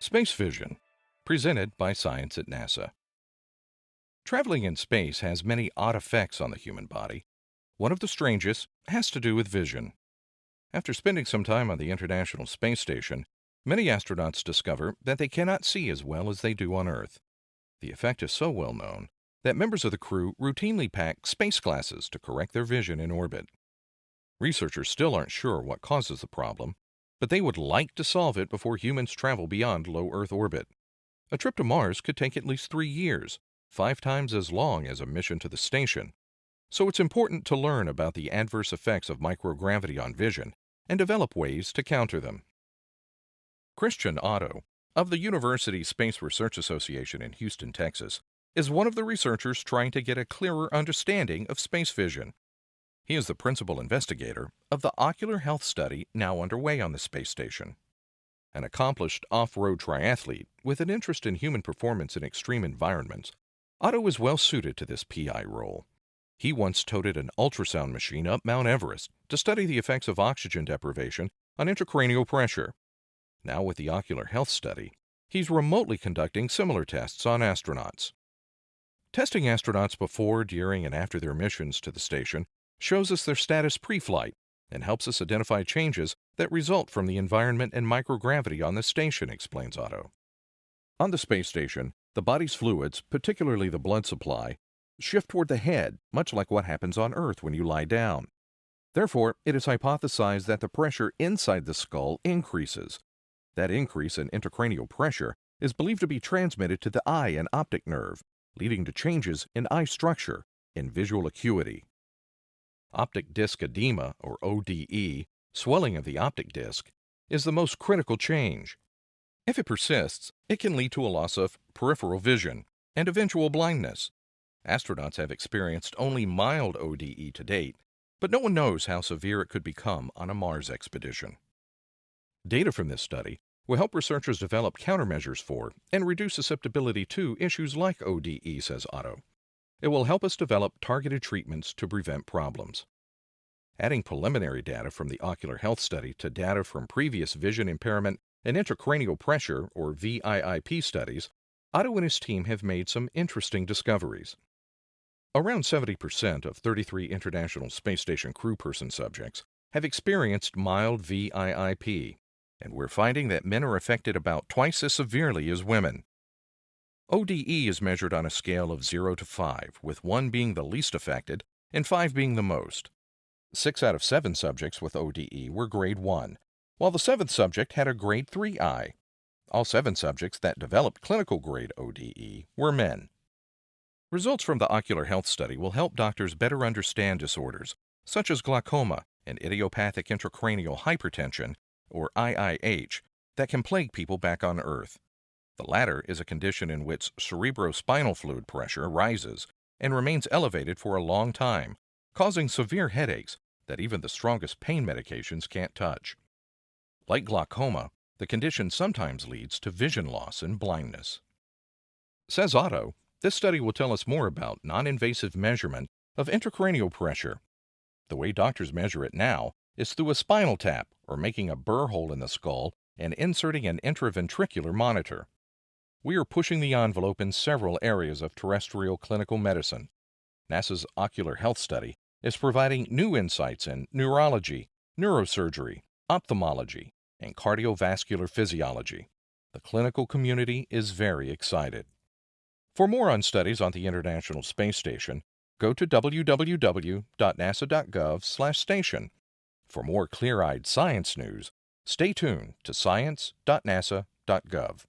Space Vision, presented by Science at NASA. Traveling in space has many odd effects on the human body. One of the strangest has to do with vision. After spending some time on the International Space Station, many astronauts discover that they cannot see as well as they do on Earth. The effect is so well known that members of the crew routinely pack space glasses to correct their vision in orbit. Researchers still aren't sure what causes the problem, but they would like to solve it before humans travel beyond low Earth orbit. A trip to Mars could take at least 3 years, 5 times as long as a mission to the station. So it's important to learn about the adverse effects of microgravity on vision and develop ways to counter them. Christian Otto, of the University Space Research Association in Houston, Texas, is one of the researchers trying to get a clearer understanding of space vision. He is the principal investigator of the ocular health study now underway on the space station. An accomplished off-road triathlete with an interest in human performance in extreme environments, Otto is well suited to this PI role. He once toted an ultrasound machine up Mount Everest to study the effects of oxygen deprivation on intracranial pressure. Now with the ocular health study, he's remotely conducting similar tests on astronauts. Testing astronauts before, during, and after their missions to the station shows us their status pre-flight and helps us identify changes that result from the environment and microgravity on the station, explains Otto. On the space station, the body's fluids, particularly the blood supply, shift toward the head, much like what happens on Earth when you lie down. Therefore, it is hypothesized that the pressure inside the skull increases. That increase in intracranial pressure is believed to be transmitted to the eye and optic nerve, leading to changes in eye structure and visual acuity. Optic disc edema, or ODE, swelling of the optic disc, is the most critical change. If it persists, it can lead to a loss of peripheral vision and eventual blindness. Astronauts have experienced only mild ODE to date, but no one knows how severe it could become on a Mars expedition. Data from this study will help researchers develop countermeasures for and reduce susceptibility to issues like ODE, says Otto. It will help us develop targeted treatments to prevent problems. Adding preliminary data from the ocular health study to data from previous vision impairment and intracranial pressure, or VIIP studies, Otto and his team have made some interesting discoveries. Around 70% of 33 International Space Station crew person subjects have experienced mild VIIP, and we're finding that men are affected about twice as severely as women. ODE is measured on a scale of 0 to 5, with 1 being the least affected and 5 being the most. 6 out of 7 subjects with ODE were grade 1, while the 7th subject had a grade 3 eye. All 7 subjects that developed clinical grade ODE were men. Results from the ocular health study will help doctors better understand disorders such as glaucoma and idiopathic intracranial hypertension, or IIH, that can plague people back on Earth. The latter is a condition in which cerebrospinal fluid pressure rises and remains elevated for a long time, causing severe headaches that even the strongest pain medications can't touch. Like glaucoma, the condition sometimes leads to vision loss and blindness. Says Otto, this study will tell us more about non-invasive measurement of intracranial pressure. The way doctors measure it now is through a spinal tap or making a burr hole in the skull and inserting an intraventricular monitor. We are pushing the envelope in several areas of terrestrial clinical medicine. NASA's ocular health study is providing new insights in neurology, neurosurgery, ophthalmology, and cardiovascular physiology. The clinical community is very excited. For more on studies on the International Space Station, go to www.nasa.gov/station. For more clear-eyed science news, stay tuned to science.nasa.gov.